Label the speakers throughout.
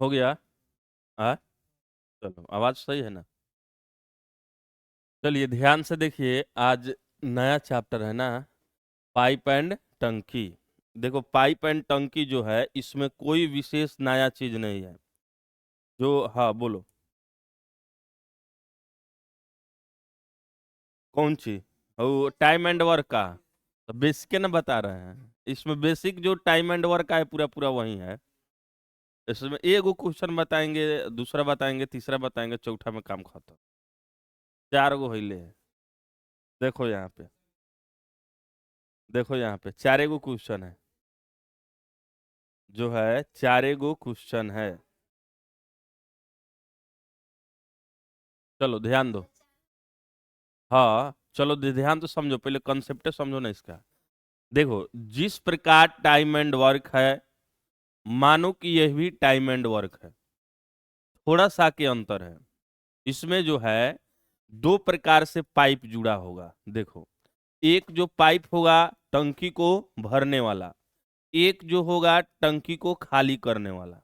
Speaker 1: हो गया। हाँ, चलो आवाज सही है ना। चलिए ध्यान से देखिए, आज नया चैप्टर है ना, पाइप एंड टंकी। देखो पाइप एंड टंकी जो है इसमें कोई विशेष नया चीज नहीं है। जो हाँ बोलो। कौन सी? वो टाइम एंड वर्क का। तो बेसिक ना बता रहे हैं, इसमें बेसिक जो टाइम एंड वर्क का है पूरा पूरा वही है। इसमें एक गो क्वेश्चन बताएंगे, दूसरा बताएंगे, तीसरा बताएंगे, चौथा में काम खत्म। चार गो हिले है। देखो यहाँ पे, देखो यहाँ पे चारे गो क्वेश्चन है। जो है चारे गो क्वेश्चन है। चलो ध्यान दो। हाँ चलो ध्यान तो समझो, पहले कंसेप्ट समझो ना इसका। देखो जिस प्रकार टाइम एंड वर्क है, मानो कि यह भी टाइम एंड वर्क है। थोड़ा सा के अंतर है। इसमें जो है दो प्रकार से पाइप जुड़ा होगा। देखो, एक जो पाइप होगा टंकी को भरने वाला, एक जो होगा टंकी को खाली करने वाला।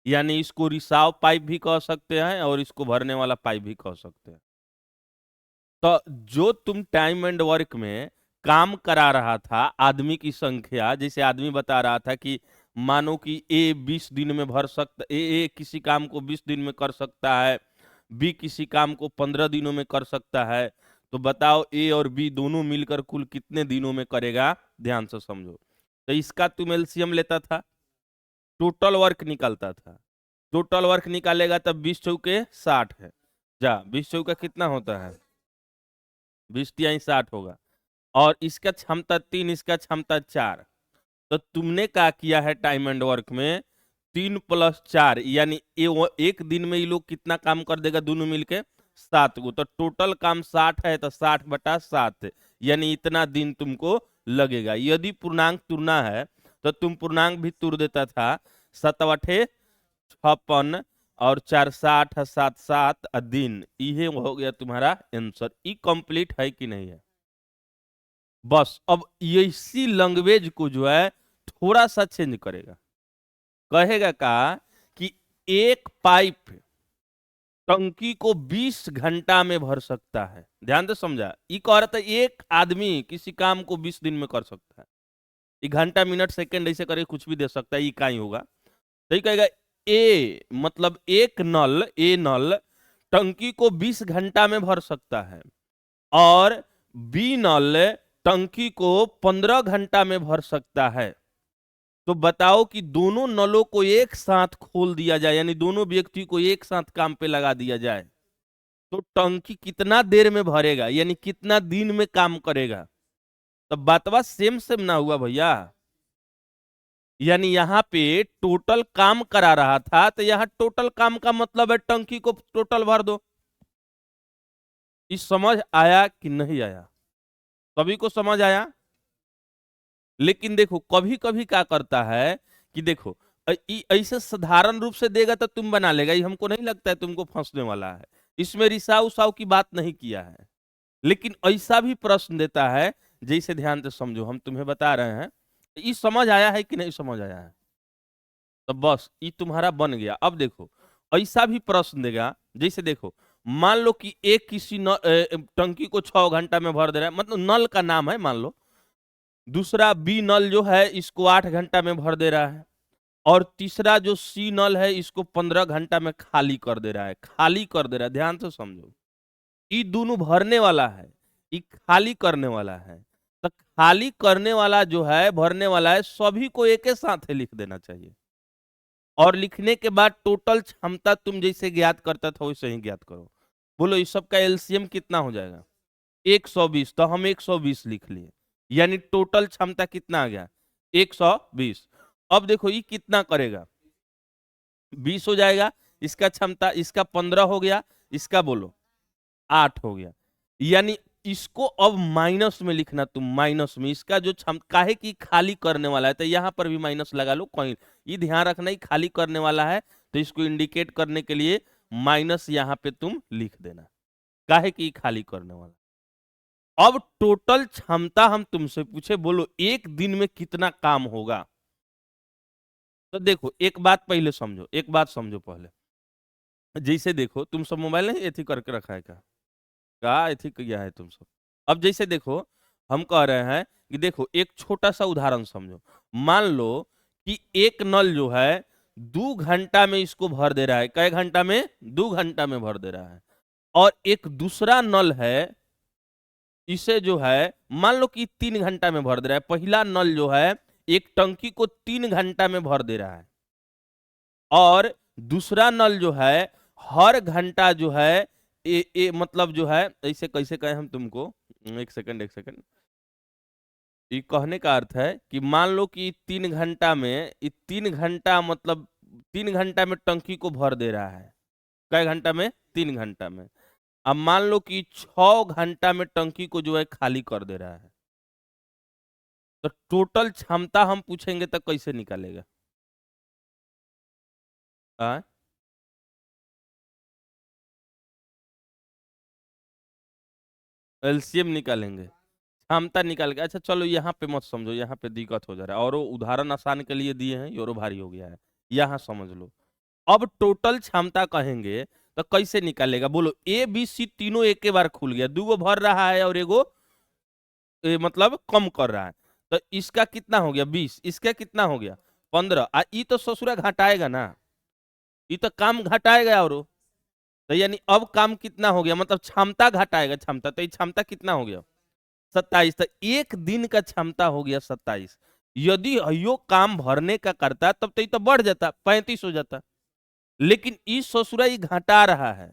Speaker 1: यानी इसको रिसाव पाइप भी कह सकते हैं और इसको भरने वाला पाइप भी कह सकते हैं। तो जो तुम टाइम एंड वर्क में काम करा रहा था, आदमी की संख्या, जैसे आदमी बता रहा था कि मानो कि ए 20 दिन में भर सकता, ए किसी काम को 20 दिन में कर सकता है, बी किसी काम को 15 दिनों में कर सकता है। तो बताओ ए और बी दोनों मिलकर कुल कितने दिनों में करेगा? ध्यान से समझो। तो इसका तुम एलसीएम लेता था, टोटल वर्क निकलता था। टोटल वर्क निकालेगा तब 20 चौके 60 है। जा 20 चौका कितना होता है? 20 तिहाई 60 होगा। और इसका क्षमता 3, इसका क्षमता 4। तो तुमने क्या किया है टाइम एंड वर्क में? 3 + 4, यानी एक दिन में ये लोग कितना काम कर देगा दोनों मिलके? 7 गो। तो टोटल काम 60 है, तो 60/7, यानी इतना दिन तुमको लगेगा। यदि पूर्णांक तुरना है तो तुम पूर्णांक भी तुर देता था। 7 × 8 = 56 और 4 × 7 = 7 दिन। ये हो गया तुम्हारा आंसर। ई कंप्लीट है कि नहीं है? बस अब ये इसी लैंग्वेज को जो है थोड़ा सा चेंज करेगा। कहेगा का कि एक पाइप टंकी को 20 घंटा में भर सकता है। ध्यान से समझा, ये कह रहा था एक आदमी किसी काम को 20 दिन में कर सकता है। ये घंटा मिनट सेकंड ऐसे करके कुछ भी दे सकता है, ये का ही होगा। तो ये कहेगा ए मतलब एक नल, ए नल टंकी को 20 घंटा में भर सकता है, और बी नल टंकी को 15 घंटा में भर सकता है। तो बताओ कि दोनों नलों को एक साथ खोल दिया जाए, यानी दोनों व्यक्ति को एक साथ काम पे लगा दिया जाए, तो टंकी कितना देर में भरेगा, यानी कितना दिन में काम करेगा? तो बातवा सेम सेम ना हुआ भैया। यानी यहाँ पे टोटल काम करा रहा था, तो यहाँ टोटल काम का मतलब है टंकी को टोटल भर दो। इस समझ आया कि नहीं आया? सभी को समझ आया? लेकिन देखो कभी कभी क्या करता है कि देखो, ऐसे साधारण रूप से देगा तो तुम बना लेगा, ये हमको नहीं लगता है तुमको फंसने वाला है। इसमें रिसाव उसाव की बात नहीं किया है। लेकिन ऐसा भी प्रश्न देता है, जैसे ध्यान से समझो, हम तुम्हें बता रहे हैं। ये समझ आया है कि नहीं समझ आया है? तो बस ये तुम्हारा बन गया। अब देखो ऐसा भी प्रश्न देगा, जैसे देखो मान लो कि एक किसी टंकी को 6 घंटा में भर दे रहा है, मतलब नल का नाम है मान लो। दूसरा बी नल जो है इसको 8 घंटा में भर दे रहा है, और तीसरा जो सी नल है इसको 15 घंटा में खाली कर दे रहा है। खाली कर दे रहा है, ध्यान से समझो। ये दोनों भरने वाला है, ये खाली करने वाला है। तो खाली करने वाला जो है, भरने वाला है, सभी को एक ही साथ लिख देना चाहिए। और लिखने के बाद टोटल क्षमता तुम जैसे ज्ञात करता था वैसे ही ज्ञात करो। बोलो इस सब का एलसीएम कितना हो जाएगा? 120। तो हम 120 लिख लिए, यानी टोटल क्षमता कितना आ गया? 120। अब देखो ये कितना करेगा? 20 हो जाएगा इसका क्षमता, इसका 15 हो गया, इसका बोलो 8 हो गया। यानी इसको अब माइनस में लिखना तुम, माइनस में इसका जो क्षमता, काहे कि खाली करने वाला है तो यहां पर भी माइनस लगा लो कहीं। ये ध्यान रखना ही खाली करने वाला है, तो इसको इंडिकेट करने के लिए माइनस यहां पे तुम लिख देना, काहे कि खाली करने वाला। अब टोटल क्षमता हम तुमसे पूछे, बोलो एक दिन में कितना काम होगा? तो देखो एक बात पहले समझो, एक बात समझो पहले। जैसे देखो तुम सब मोबाइल नहीं एथी करके रखा है क्या एथी किया है तुम सब। अब जैसे देखो हम कह रहे हैं कि देखो एक छोटा सा उदाहरण समझो। मान लो कि एक नल जो है 2 घंटा में इसको भर दे रहा है, कई घंटा में, 2 घंटा में भर दे रहा है। और एक दूसरा नल है, इसे जो है मान लो कि 3 घंटा में भर दे रहा है। पहला नल जो है एक टंकी को 3 घंटा में भर दे रहा है, और दूसरा नल जो है हर घंटा जो है मतलब जो है, ऐसे कैसे कहें हम तुमको, एक सेकंड एक सेकंड। ये कहने का अर्थ है कि मान लो कि 3 घंटा में, ये 3 घंटा मतलब 3 घंटा में टंकी को भर दे रहा है। कई घंटा में? 3 घंटा में। अब मान लो कि 6 घंटा में टंकी को जो है खाली कर दे रहा है। तो टोटल क्षमता हम पूछेंगे तो कैसे निकालेगा? हाँ? एलसीएम निकालेंगे, क्षमता निकाल के। अच्छा चलो यहाँ पे मत समझो, यहाँ पे दिक्कत हो जा रहा है, और वो उदाहरण आसान के लिए दिए हैं, योरो भारी हो गया है। यहाँ समझ लो। अब टोटल क्षमता कहेंगे तो कैसे निकालेगा बोलो? ए बी सी तीनों एक के बार खुल गया, 2 भर रहा है और एगो मतलब कम कर रहा है। तो इसका कितना हो गया? 20। इसका कितना हो गया? 15। ई तो ससुरा घटाएगा ना, ये तो काम घटाएगा। और तो यानी अब काम कितना हो गया, मतलब क्षमता घटाएगा, क्षमता। तो ये क्षमता कितना हो गया? 27। तो एक दिन का क्षमता हो गया 27। यदि यो काम भरने का करता तब तो ये तो बढ़ जाता, 35 हो जाता। लेकिन इस ससुरा ये घटा रहा है,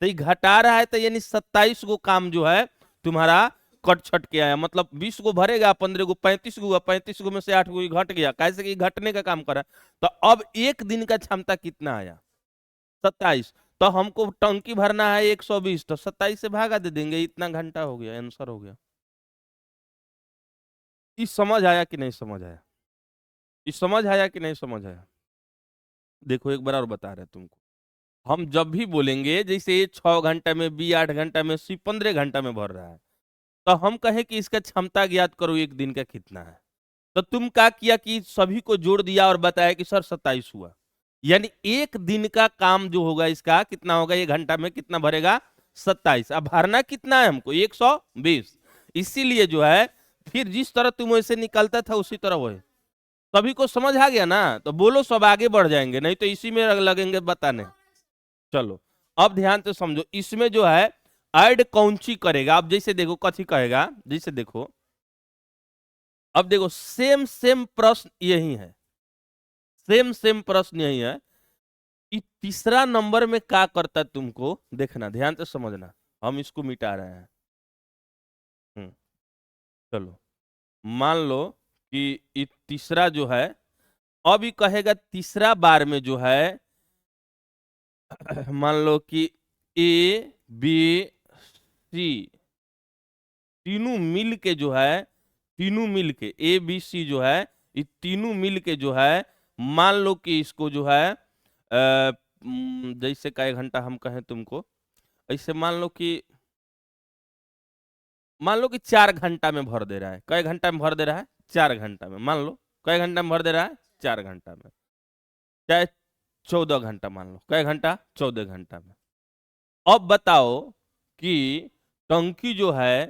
Speaker 1: तो ये घटा रहा है, तो यानी 27 गो काम जो है तुम्हारा कट छट के आया। मतलब 20 गो भरेगा, 15 गो, 35 गो हुआ, 35 गो में से 8 गो घट गया, कैसे कि घटने का काम करा। तो अब एक दिन का क्षमता कितना आया? 27। तो हमको टंकी भरना है 120, तो 27 से भागा दे देंगे, इतना घंटा हो गया, आंसर हो गया। ये समझ आया कि नहीं समझ आया? ये समझ आया कि नहीं समझ आया? देखो एक बार और बता रहे तुमको। हम जब भी बोलेंगे जैसे ये 6 घंटा में, बी 8 घंटा में, सी 15 घंटा में भर रहा है, तो हम कहें कि इसका क्षमता ज्ञात करो एक दिन का कितना है। तो तुम क्या किया कि सभी को जोड़ दिया और बताया कि सर 27 हुआ। यानी एक दिन का काम जो होगा इसका कितना होगा? ये घंटा में कितना भरेगा? 27। अब भरना कितना है हमको? 120। इसीलिए जो है फिर जिस तरह तुम वैसे निकलता था उसी तरह वही। सभी को समझ आ गया ना? तो बोलो सब आगे बढ़ जाएंगे, नहीं तो इसी में लगेंगे बताने। चलो अब ध्यान से समझो। इसमें जो है ऐड कौन सी करेगा? अब जैसे देखो कथी कहेगा, जैसे देखो अब देखो सेम सेम प्रश्न यही है, सेम सेम प्रश्न यही है कि तीसरा नंबर में क्या करता तुमको देखना, ध्यान से समझना। हम इसको मिटा रहे हैं। हम्म, चलो मान लो कि ये तीसरा जो है, अब ये कहेगा तीसरा बार में जो है मान लो कि ए बी सी तीनों मिल के जो है, तीनों मिल के ए बी सी जो है, ये तीनों मिल के जो है मान लो कि इसको जो है जैसे का 1 घंटा हम कहें तुमको, ऐसे मान लो कि 4 घंटा में भर दे रहा है। कई घंटा में भर दे रहा है? 4 घंटा में। मान लो कई घंटा में भर दे रहा है? 4 घंटा में। चाहे 14 घंटा मान लो, कई घंटा? 14 घंटा में। अब बताओ कि टंकी जो है,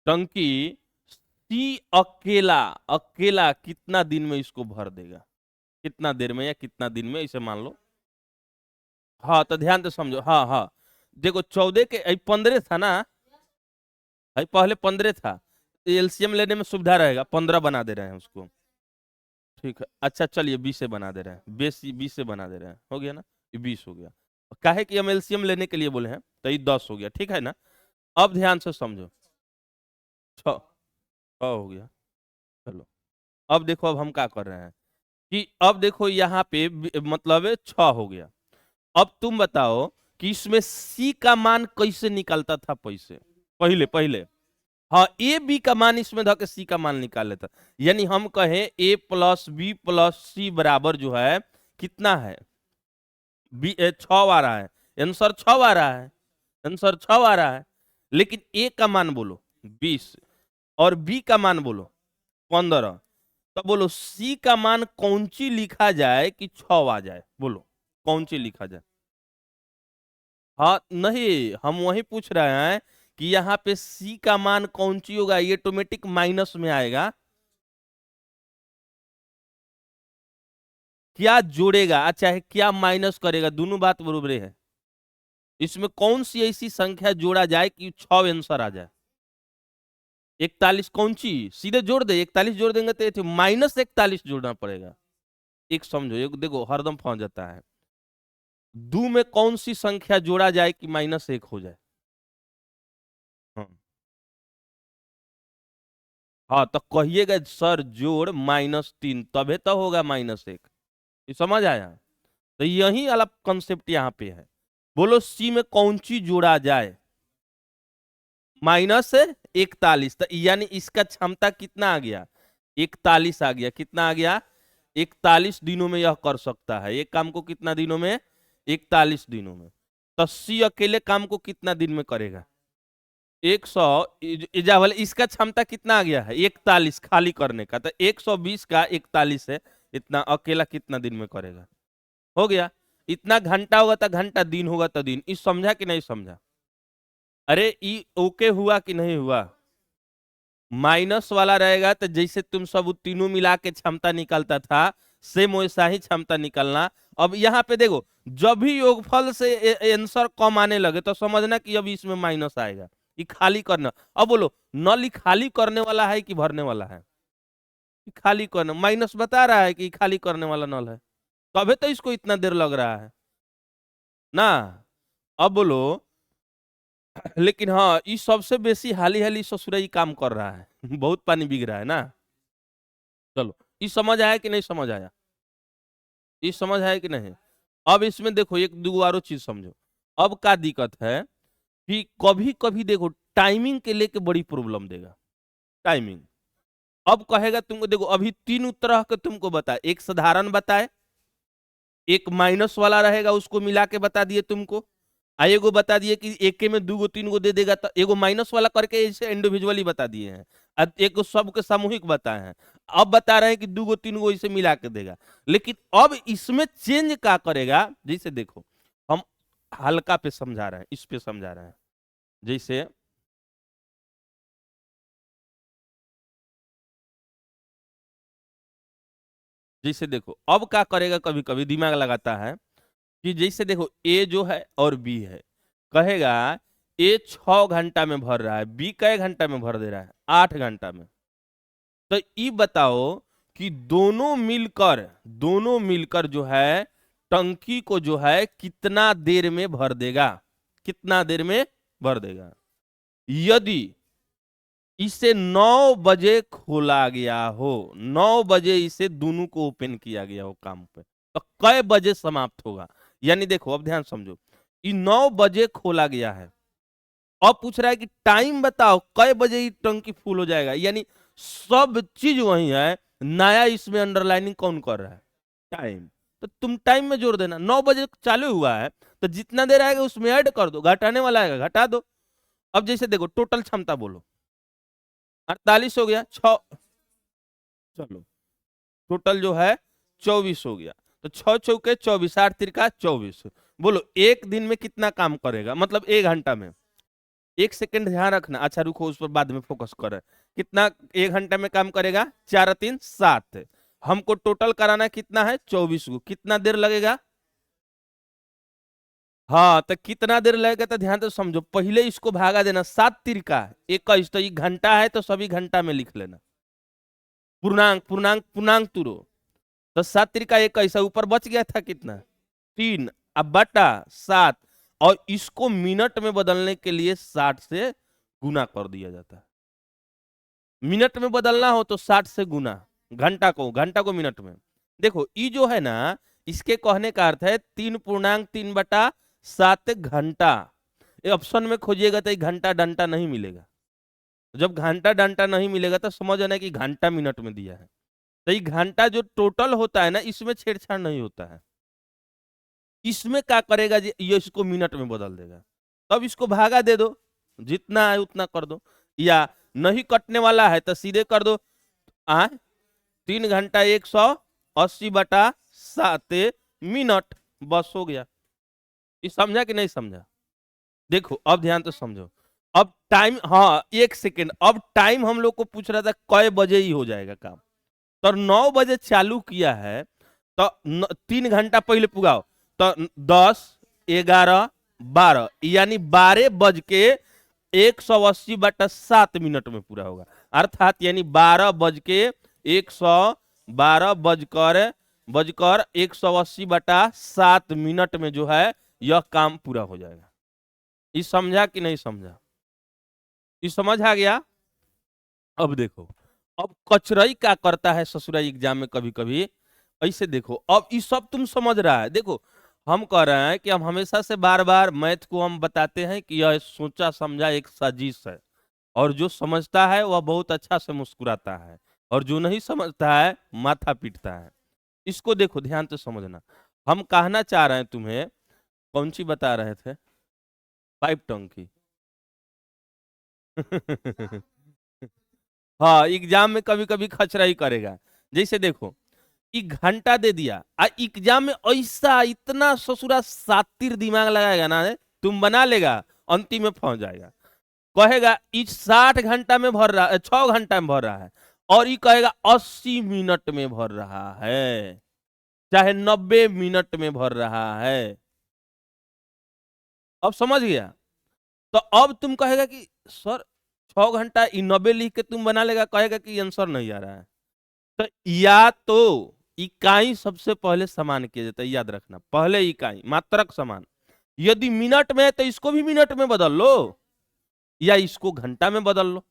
Speaker 1: टंकी सी अकेला अकेला कितना दिन में इसको भर देगा? कितना देर में या कितना दिन में, इसे मान लो। हाँ तो ध्यान से समझो। हाँ हाँ, देखो 14 के 15 था ना भाई, पहले 15 था। एलसीएम लेने में सुविधा रहेगा, 15 बना दे रहे हैं उसको। ठीक है, अच्छा चलिए 20 से बना दे रहे हैं, 20 से बना दे रहे हैं, हो गया ना? ये 20 हो गया। काहे कि हम एलसीएम लेने के लिए बोले हैं, तो ये 10 हो गया, ठीक है ना? अब ध्यान से समझो। 6 हो गया। चलो अब देखो, अब हम क्या कर रहे हैं कि अब देखो यहाँ पे मतलब 6 हो गया। अब तुम बताओ कि इसमें सी का मान कैसे निकलता था? पैसे पहले पहले हाँ, ए बी का मान इसमें धके सी का मान निकाल लेता। यानी हम कहें ए प्लस बी प्लस सी बराबर जो है कितना है? 6 आ रहा है, आंसर 6 आ रहा है, आंसर 6 आ रहा है। लेकिन ए का मान बोलो 20 और बी का मान बोलो 15। तो बोलो सी का मान कौन सी लिखा जाए कि 6 आ जाए, बोलो कौन सी लिखा जाए। हाँ नहीं, हम वही पूछ रहे हैं कि यहाँ पे सी का मान कौन सी होगा, ये ऑटोमेटिक माइनस में आएगा। क्या जोड़ेगा अच्छा है, क्या माइनस करेगा, दोनों बात बरोबर है। इसमें कौन सी ऐसी संख्या जोड़ा जाए कि 6 आंसर आ जाए। 41 कौन सी सीधे जोड़ दे, 41 जोड़ देंगे तो -41 जोड़ना पड़ेगा। एक समझो, एक देखो हरदम फंस जाता है। दो में कौन सी संख्या जोड़ा जाए कि -1 हो जाए। हाँ हाँ, तो कहिएगा सर जोड़ -3 तबे तो होगा -1। ये समझ आया। तो यही वाला कंसेप्ट यहाँ पे है। बोलो सी में कौन सी जोड़ा जाए, -41, तो यानी इसका क्षमता कितना आ गया, 41 आ गया। कितना आ गया, 41 दिनों में यह कर सकता है। एक काम को कितना दिनों में, 41 दिनों में। तो सी अकेले काम को कितना दिन में करेगा, 100। इजावल इसका क्षमता कितना आ गया है, 41 खाली करने का, तो 120 का 41 है, इतना अकेला कितना दिन में करेगा, हो गया। इतना घंटा होगा तो घंटा, दिन होगा तो दिन। इस समझा कि नहीं समझा। अरे ई ओके हुआ कि नहीं हुआ। माइनस वाला रहेगा तो जैसे तुम सब तीनों मिला के क्षमता निकलता था, सेम वैसा ही क्षमता निकलना। अब यहाँ पे देखो, जब भी योगफल से आंसर कम आने लगे तो समझना कि अब इसमें माइनस आएगा। ये खाली करना। अब बोलो नल ही खाली करने वाला है कि भरने वाला है, खाली करना। माइनस बता रहा है कि खाली करने वाला नल है, तबे तो इसको इतना देर लग रहा है ना। अब बोलो, लेकिन हाँ ये सबसे बेसी हाली हाली ससुराई काम कर रहा है बहुत पानी बिग रहा है ना। चलो ये समझ आया कि नहीं समझ आया, ये समझ आया कि नहीं। अब इसमें देखो एक दो और चीज समझो। अब का दिक्कत है कि कभी कभी देखो टाइमिंग के लेके बड़ी प्रॉब्लम देगा, टाइमिंग। अब कहेगा तुमको, देखो अभी तीन तरह के तुमको बता, एक साधारण बताए, एक माइनस वाला रहेगा उसको मिला के बता दिए तुमको, आ एगो बता दिए कि एक में दो गो तीन गो दे देगा, तो एगो माइनस वाला करके इसे इंडिविजुअली बता दिए हैं, एक सबके सामूहिक बताए हैं। अब बता रहे हैं कि दो गो तीन गो इसे मिला के देगा। लेकिन अब इसमें चेंज क्या करेगा, जैसे देखो हम हल्का पे समझा रहे हैं, इस पे समझा रहे हैं। जैसे जैसे देखो अब क्या करेगा, कभी कभी दिमाग लगाता है कि जैसे देखो ए जो है और बी है, कहेगा ए 6 घंटा में भर रहा है, बी कै घंटा में भर दे रहा है, 8 घंटा में। तो ये बताओ कि दोनों मिलकर जो है टंकी को जो है कितना देर में भर देगा, कितना देर में भर देगा। यदि इसे 9 बजे खोला गया हो, 9 बजे इसे दोनों को ओपन किया गया हो काम पे, तो कै बजे समाप्त होगा। यानी देखो अब ध्यान समझो, ये 9 बजे खोला गया है। अब पूछ रहा है कि टाइम बताओ कै बजे ये टंकी फुल हो जाएगा। यानी सब चीज वही है, नया इसमें अंडरलाइनिंग कौन कर रहा है, टाइम। तो तुम टाइम में जोड़ देना, 9 बजे चालू हुआ है तो जितना देर आएगा उसमें ऐड कर दो, घटाने वाला आएगा घटा दो। अब जैसे देखो टोटल क्षमता बोलो, 48 हो गया, छ चलो टोटल जो है 24 हो गया। तो 6 चौके 24, 8 तिरका 24। बोलो एक दिन में कितना काम करेगा, मतलब 1 घंटा में। 1 सेकंड ध्यान रखना, अच्छा रुको उस पर बाद में फोकस कर। कितना 1 घंटा में काम करेगा, 4 और 3 7। हमको टोटल कराना कितना है, 24 को, कितना देर लगेगा। हाँ तो कितना देर लगेगा, तो ध्यान तो समझो, पहले इसको भागा देना, 7 तिरका 21, तो ये घंटा है तो सभी घंटा में लिख लेना, पूर्णांक पूर्णांक पूर्णांक तुरो। तो 7 तिरका 21, ऊपर बच गया था कितना, 3, अब बटा 7। और इसको मिनट में बदलने के लिए 60 से गुना कर दिया जाता है। मिनट में बदलना हो तो 60 से गुना, घंटा को मिनट में। देखो ई जो है ना, इसके कहने का अर्थ है 3.3/7 घंटा। ये ऑप्शन में खोजिएगा तो घंटा डंटा नहीं मिलेगा। जब घंटा डंटा नहीं मिलेगा तो समझ आना कि घंटा मिनट में दिया है। तो ये घंटा जो टोटल होता है ना, इसमें छेड़छाड़ नहीं होता है। इसमें क्या करेगा जी, ये इसको मिनट में बदल देगा। तब इसको भागा दे दो, जितना है उतना कर दो, या नहीं कटने वाला है तो सीधे कर दो। आ 3 घंटा 180/7 मिनट, बस हो गया। ये समझा कि नहीं समझा? देखो अब ध्यान से समझो। अब टाइम, हाँ 1 सेकेंड, अब टाइम हम लोग को पूछ रहा था कै बजे ही हो जाएगा काम, तो 9 बजे चालू किया है, तो 3 घंटा पहले पुगाओ, तो 10, 11, 12, यानी 12:80/7 में पूरा होगा। अर्थात यानी 180 में जो है यह काम पूरा हो जाएगा। ये समझा कि नहीं समझा? ये समझ आ गया? अब देखो, अब कचरई क्या करता है ससुराई एग्जाम में कभी कभी, ऐसे देखो, अब ये सब तुम समझ रहा है। देखो हम कह रहे हैं कि हम हमेशा से बार बार मैथ को हम बताते हैं कि यह सोचा समझा एक साजिश है, और जो समझता है वह बहुत अच्छा से मुस्कुराता है, और जो नहीं समझता है माथा पीटता है। इसको देखो ध्यान से समझना। हम कहना चाह रहे हैं तुम्हें, कौन सी बता रहे थे? पाइप टंकी। हाँ एग्जाम में कभी कभी खचरा ही करेगा। जैसे देखो, एक घंटा दे दिया, एग्जाम में ऐसा इतना ससुरा सातिर दिमाग लगाएगा ना, तुम बना लेगा, अंतिम में पहुंच जाएगा। कहेगा इस 60 घंटा में भर रहा है, 6 घंटा में भर रहा है, और ये कहेगा 80 मिनट में भर रहा है, चाहे 90 मिनट में भर रहा है। अब समझ गया? तो अब तुम कहेगा कि सर 6 घंटा 90 लिख के तुम बना लेगा, कहेगा कि आंसर नहीं आ रहा है। तो या तो इकाई सबसे पहले समान किया जाता है, याद रखना, पहले इकाई मात्रक समान। यदि मिनट में है तो इसको भी मिनट में बदल लो, या इसको घंटा में बदल लो,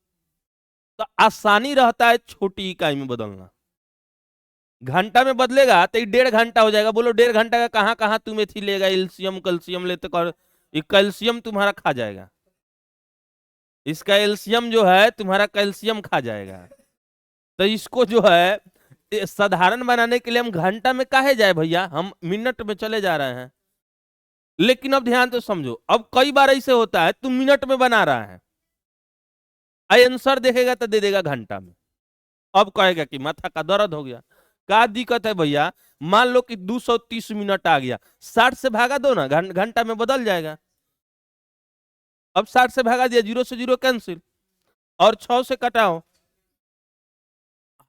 Speaker 1: तो आसानी रहता है छोटी इकाई में बदलना। घंटा में बदलेगा तो 1.5 घंटा हो जाएगा। बोलो 1.5 घंटा का कहां कहां तुम एथी लेगा, एल्सियम कैल्सियम लेते कर, कैल्सियम तुम्हारा खा जाएगा, इसका एल्सियम जो है तुम्हारा कैल्सियम खा जाएगा। तो इसको जो है साधारण बनाने के लिए हम घंटा में काहे जाए भैया, हम मिनट में चले जा रहे हैं। लेकिन अब ध्यान तो समझो, अब कई बार ऐसे होता है तुम मिनट में बना रहा है, आंसर देखेगा तो दे देगा घंटा में, अब कहेगा कि माथा का दर्द हो गया। क्या दिक्कत है भैया? मान लो कि 230 मिनट आ गया, 60 से भागा दो ना, घंटा में बदल जाएगा। अब 60 से भागा दिया, 0 से 0 कैंसिल, और 6 से कटाओ,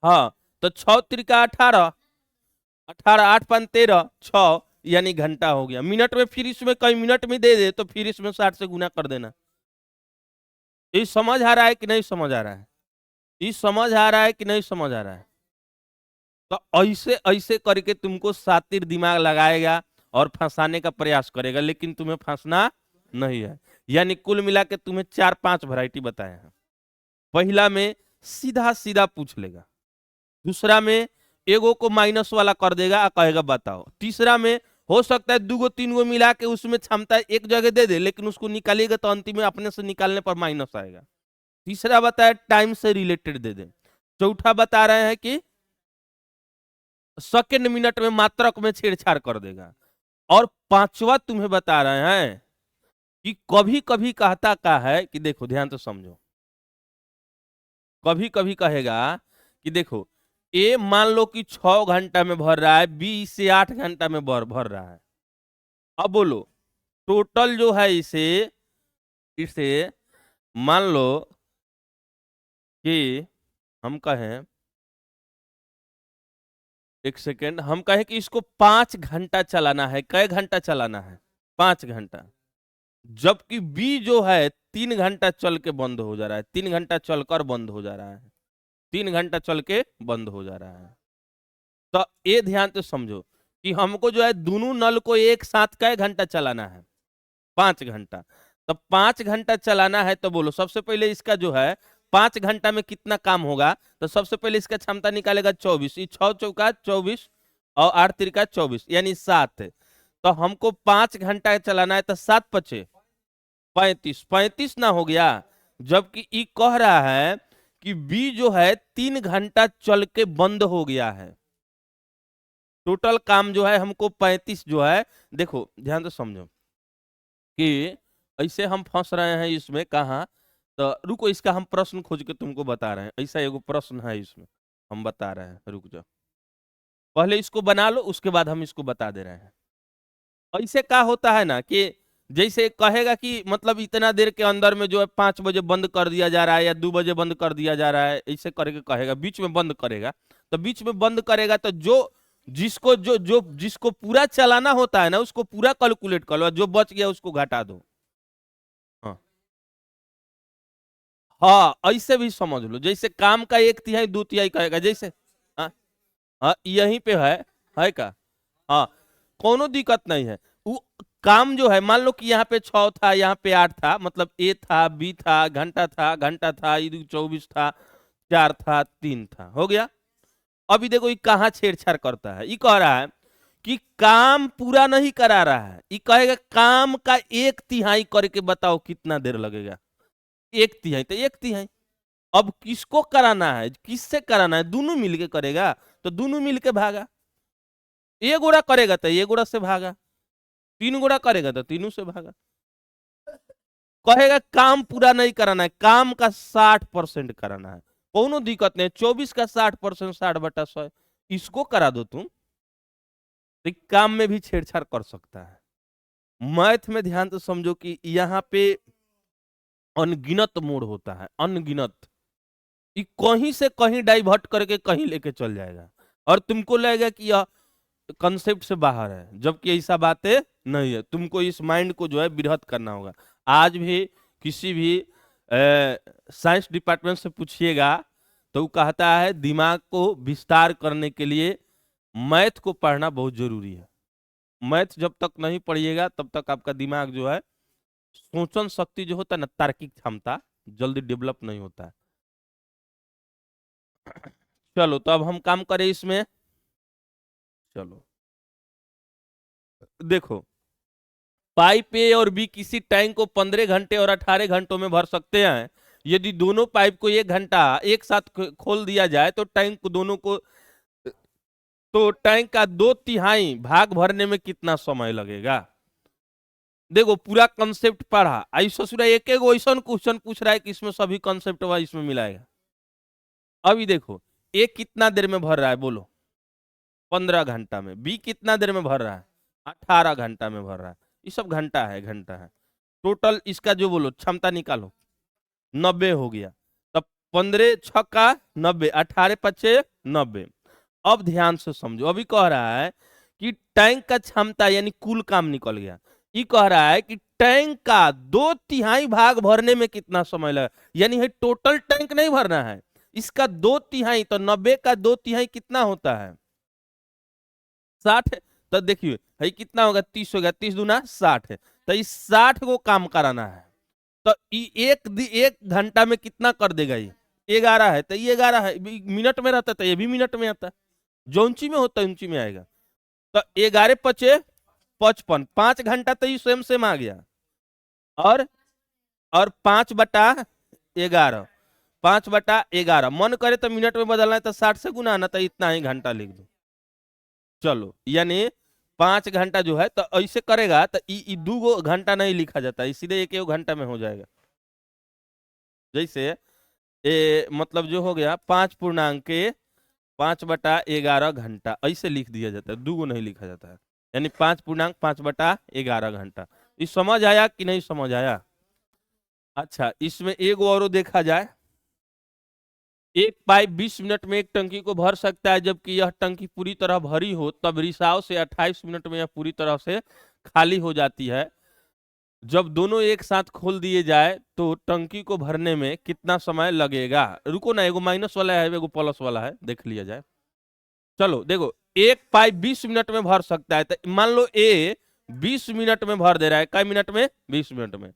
Speaker 1: हाँ तो 6 × 3 = 18, 18 8 5 13, 6 यानी घंटा हो गया। मिनट में फिर इसमें कई मिनट में दे दे तो फिर इसमें 60 से गुना कर देना। ये समझ आ रहा है कि नहीं समझ आ रहा है? ये समझ आ रहा है कि नहीं समझ आ रहा है? तो ऐसे ऐसे करके तुमको सातिर दिमाग लगाएगा और फंसाने का प्रयास करेगा, लेकिन तुम्हें फंसना नहीं है। यानी कुल मिला के तुम्हें 4-5 वैरायटी बताए हैं। पहला में सीधा सीधा पूछ लेगा, दूसरा में एगो को माइनस वाला कर देगा और कहेगा बताओ, तीसरा में हो सकता है 2-3 मिला के उसमें क्षमता एक जगह दे दे, लेकिन उसको निकालिएगा तो अंतिम में अपने से निकालने पर माइनस आएगा। तीसरा बताया टाइम से रिलेटेड दे दे। चौथा बता रहे हैं कि सेकंड मिनट में मात्रक में छेड़छाड़ कर देगा। और पांचवा तुम्हें बता रहे हैं कि कभी कभी कहता का है कि देखो ध्यान से समझो, कभी कभी कहेगा कि देखो ए मान लो कि 6 घंटा में भर रहा है, बी से 8 घंटा में भर भर रहा है। अब बोलो टोटल जो है इसे इसे मान लो कि हम कहें, 1 सेकेंड, हम कहें कि इसको 5 घंटा चलाना है। कै घंटा चलाना है? 5 घंटा। जबकि बी जो है 3 घंटा चल के बंद हो जा रहा है, 3 घंटा चलकर बंद हो जा रहा है, 3 घंटा चल के बंद हो जा रहा है। तो ये ध्यान से समझो कि हमको जो है दोनों नल को एक साथ कै घंटा चलाना है? 5 घंटा। तो 5 घंटा चलाना है तो बोलो सबसे पहले इसका जो है 5 घंटा में कितना काम होगा, तो सबसे पहले इसका क्षमता निकालेगा 24, 6 × 4 = 24 और 8 × 3 = 24 यानी 7। तो हमको 5 घंटा चलाना है तो 7×5 = 35, 35 ना हो गया। जबकि ई कह रहा है कि बी जो है 3 घंटा चल के बंद हो गया है। टोटल काम जो है हमको 35 जो है, देखो ध्यान से समझो कि ऐसे हम फंस रहे हैं इसमें कहा, तो रुको इसका हम प्रश्न खोज के तुमको बता रहे हैं। ऐसा एगो प्रश्न है इसमें, हम बता रहे हैं, रुक जाओ, पहले इसको बना लो, उसके बाद हम इसको बता दे रहे हैं। ऐसे क्या होता है ना कि जैसे कहेगा कि मतलब इतना देर के अंदर में जो है 5 बजे बंद कर दिया जा रहा है या 2 बजे बंद कर दिया जा रहा है, ऐसे करके कहेगा, बीच में बंद करेगा। तो बीच में बंद करेगा तो जो जिसको जो जो जिसको पूरा चलाना होता है ना उसको पूरा कैलकुलेट कर लो, जो बच गया उसको घटा दो। हाँ, हाँ, ऐसे भी समझ लो, जैसे काम का 1/3 2/3 कहेगा, जैसे हाँ, हाँ, यहीं पे है का। हाँ, कोनो दिक्कत नहीं है। वो काम जो है, मान लो कि यहाँ पे 6 था, यहाँ पे 8 था, मतलब ए था, बी था, घंटा था, ये 24 था, 4 था, 3 था, हो गया। अभी देखो ये कहाँ छेड़छाड़ करता है, ये कह रहा है कि काम पूरा नहीं करा रहा है, ये कहेगा काम का 1/3 करके बताओ कितना देर लगेगा। 1/3 तो 1/3। अब किसको कराना है, किससे कराना है, दोनों मिलके करेगा, तो दोनों मिलके भागा। एक गोड़ा करेगा तो एक गोड़ा से भागा, 3 गोड़ा करेगा तो तीनों से भागा। कहेगा काम पूरा नहीं कराना है, काम का 60% कराना है, कोनो दिक्कत नहीं, 24 का 60%, 60/100 इसको करा दो तुम। तो काम में भी छेड़छाड़ कर सकता है। मैथ में ध्यान से समझो कि यहाँ पे अनगिनत मोड़ होता है, अनगिनत। ये कहीं से कहीं डाइवर्ट करके कहीं लेके चल जाएगा, और तुमको लगेगा कि यह कंसेप्ट से बाहर है, जबकि ऐसा बातें नहीं है। तुमको इस माइंड को जो है बृहत करना होगा। आज भी किसी भी साइंस डिपार्टमेंट से पूछिएगा तो वो कहता है दिमाग को विस्तार करने के लिए मैथ को पढ़ना बहुत जरूरी है। मैथ जब तक नहीं पढ़िएगा तब तक आपका दिमाग जो है, सोचन शक्ति जो होता है ना, तार्किक क्षमता, जल्दी डेवलप नहीं होता है। चलो, तो अब हम काम करें इसमें। चलो देखो, पाइप ए और बी किसी टैंक को 15 घंटे और 18 घंटों में भर सकते हैं। यदि दोनों पाइप को 1 घंटा एक साथ खोल दिया जाए तो टैंक का 2/3 भाग भरने में कितना समय लगेगा। देखो पूरा कंसेप्ट पढ़ा, ऐसा सूरा एक एक ऐसा क्वेश्चन पूछ रहा है कि इसमें सभी कंसेप्ट वह इसमें मिलाएगा। अभी देखो, ए कितना देर में भर रहा है बोलो, 15 घंटा में। बी कितना देर में भर रहा है, 18 घंटा में भर रहा है। ये सब घंटा है, घंटा है। टोटल इसका जो बोलो क्षमता निकालो, 90 हो गया। तब 15×6 = 90, 18×5 = 90। अब ध्यान से समझो, अभी कह रहा है कि टैंक का क्षमता यानी कुल काम निकल गया। ये कह रहा है कि टैंक का 2/3 भाग भरने में कितना समय लगा, यानी है टोटल टैंक नहीं भरना है, इसका 2/3। तो 90 का 2/3 कितना होता है, 60। तो देखिए है कितना होगा, 30 होगा, 30×2 = 60 है। तो इस 60 को काम कराना है। तो एक घंटा में कितना कर देगा, ये 11 है, तो ये 11 है, मिनट में रहता है तो ये भी मिनट में आता है, जौंची में होता है ऊंची में आएगा। तो 11×5 = 55, 5 घंटा तो ये सेम सेम आ गया। और 5/11, 5/11 मन करे तो मिनट में बदलना है तो 60 से गुना ना, तो इतना ही घंटा लिख दो। चलो, यानी 5 घंटा जो है, तो ऐसे करेगा तो 2 घंटा नहीं लिखा जाता, सीधे एक घंटा में हो जाएगा। जैसे मतलब जो हो गया 5.5 घंटा, ऐसे लिख दिया जाता है, 2 नहीं लिखा जाता है। यानी 5.5 घंटा। ये समझ आया कि नहीं समझ आया। अच्छा, इसमें एक और देखा जाए, एक पाइप 20 मिनट में एक टंकी को भर सकता है, जबकि यह टंकी पूरी तरह भरी हो तब रिसाव से 28 मिनट में यह पूरी तरह से खाली हो जाती है। जब दोनों एक साथ खोल दिए जाए तो टंकी को भरने में कितना समय लगेगा। रुको ना, एगो माइनस वाला है, एगो प्लस वाला है, देख लिया जाए। चलो देखो, एक पाइप 20 मिनट में भर सकता है, तो मान लो ए 20 मिनट में भर दे रहा है, कई मिनट में, 20 मिनट में।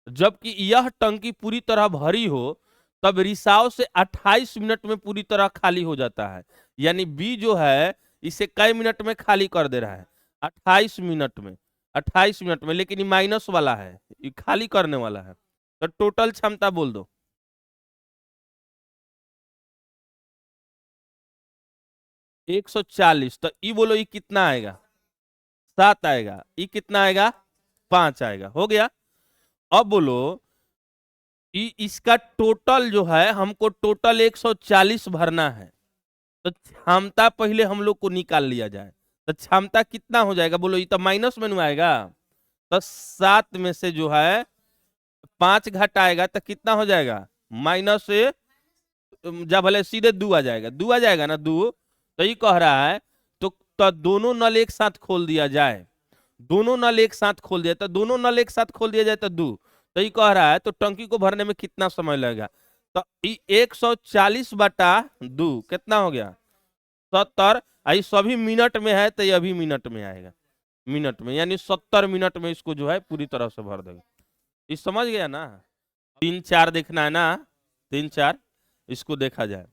Speaker 1: जबकि यह टंकी पूरी तरह भरी हो तब रिसाव से 28 मिनट में पूरी तरह खाली हो जाता है। यानी बी जो है इसे कई मिनट में खाली कर दे रहा है, 28 मिनट में, 28 मिनट में, लेकिन ये माइनस वाला है, ये खाली करने वाला है। तो टोटल क्षमता बोल दो। 140। तो ई बोलो ये कितना आएगा, 7 आएगा। ई कितना आएगा, 5 आएगा। हो गया। अब बोलो इसका टोटल जो है, हमको टोटल 140 भरना है। तो क्षमता पहले हम लोग को निकाल लिया जाए, तो क्षमता कितना हो जाएगा बोलो, ये तो माइनस में आएगा। तो 7 में से जो है 5 घटाएगा तो कितना हो जाएगा, माइनस से जब भले सीधे 2 आ जाएगा, 2 आ जाएगा ना 2। तो ये कह रहा है तो दोनों नल एक साथ खोल दिया जाए, दोनों नल एक साथ खोल दिया, तो दोनों नल एक साथ खोल दिया जाए तो 2। तो ये कह रहा है तो टंकी को भरने में कितना समय लगेगा, तो 140/2 कितना हो गया 70। आई सभी मिनट में है तो ये अभी मिनट में आएगा, मिनट में, यानी 70 मिनट में इसको जो है पूरी तरह से भर देगा। ये समझ गया ना। 3-4 देखना है ना, 3-4 इसको देखा जाए।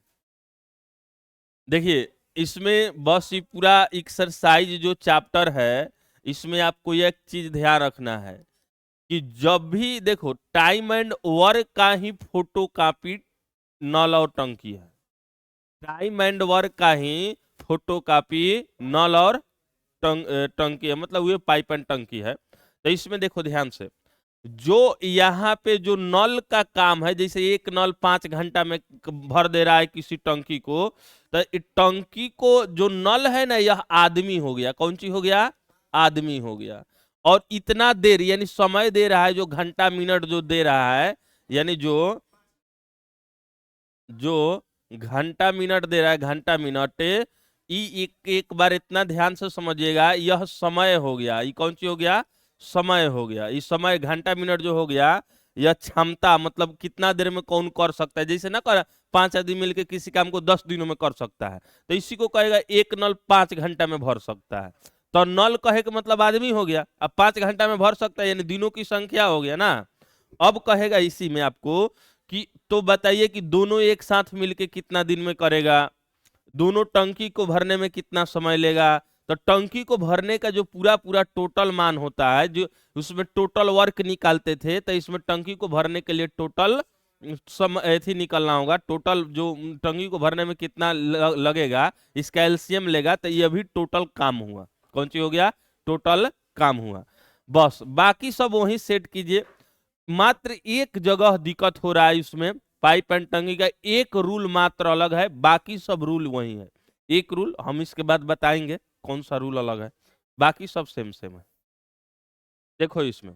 Speaker 1: देखिए इसमें बस ये पूरा एक्सरसाइज जो चैप्टर है, इसमें आपको एक चीज ध्यान रखना है कि जब भी देखो टाइम एंड वर्क का ही फोटो कॉपी नल और टंकी है, टाइम एंड वर्क का ही फोटो कॉपी नल और टंकी है, मतलब ये पाइप एंड टंकी है। तो इसमें देखो ध्यान से, जो यहाँ पे जो नल का काम है, जैसे एक नल 5 घंटा में भर दे रहा है किसी टंकी को, तो टंकी को जो नल है ना, यह आदमी हो गया, कौन सी हो गया, आदमी हो गया। और इतना देर यानी समय दे रहा है, जो घंटा मिनट जो दे रहा है, यानी जो जो घंटा मिनट दे रहा है, घंटा मिनट, एक बार इतना ध्यान से समझिएगा, यह समय हो गया, ये कौन सी हो गया, समय हो गया। इस समय घंटा मिनट जो हो गया, यह क्षमता, मतलब कितना देर में कौन कर सकता है, जैसे ना कर 5 आदमी मिलकर किसी काम को 10 दिनों में कर सकता है, तो इसी को कहेगा एक नल 5 घंटा में भर सकता है। तो नल कहे का मतलब आदमी हो गया, अब 5 घंटा में भर सकता है यानी दिनों की संख्या हो गया ना। अब कहेगा इसी में आपको कि तो बताइए कि दोनों एक साथ मिलके कितना दिन में करेगा, दोनों टंकी को भरने में कितना समय लेगा। तो टंकी को भरने का जो पूरा पूरा टोटल मान होता है, जो उसमें टोटल वर्क निकालते थे, तो इसमें टंकी को भरने के लिए टोटल समय ऐसे निकलना होगा, टोटल जो टंकी को भरने में कितना लगेगा, इसका एलसीएम लेगा, तो ये भी टोटल काम हुआ, कौन सी हो गया, टोटल काम हुआ। बस बाकी सब वही सेट कीजिए। मात्र एक जगह दिक्कत हो रहा है इसमें, पाइप एंड टंकी का एक रूल मात्र अलग है, बाकी सब रूल वही है। एक रूल हम इसके बाद बताएंगे कौन सा रूल अलग है, बाकी सब सेम सेम है। देखो इसमें,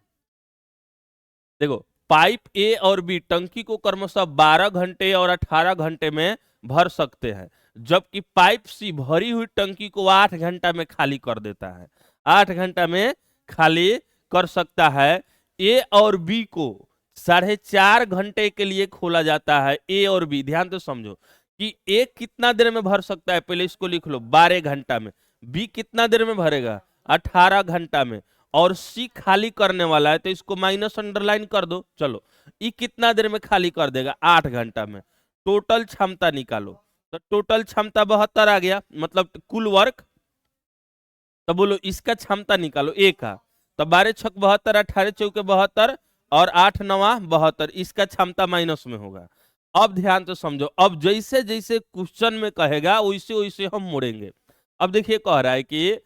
Speaker 1: देखो पाइप ए और बी टंकी को क्रमशः 12 घंटे और 18 घंटे में भर सकते हैं, जबकि पाइप सी भरी हुई टंकी को 8 घंटा में खाली कर देता है, 8 घंटा में खाली कर सकता है। ए और बी को 4.5 घंटे के लिए खोला जाता है। ए और बी ध्यान से समझो कि ए कितना देर में भर सकता है, पहले इसको लिख लो 12 घंटा में, बी कितना देर में भरेगा 18 घंटा में, और सी खाली करने वाला है तो इसको माइनस अंडरलाइन कर दो। चलो ई कितना देर में खाली कर देगा 8 घंटा में। टोटल क्षमता निकालो, तो टोटल क्षमता 72 आ गया, मतलब कुल वर्क। तो बोलो इसका क्षमता निकालो ए का, तो 12 छक 72, 18 चौके 72 और 8 नवा 72, इसका क्षमता माइनस में होगा। अब ध्यान से समझो, अब जैसे जैसे क्वेश्चन में कहेगा वैसे वैसे हम मुड़ेंगे। अब देखिए कह रहा है कि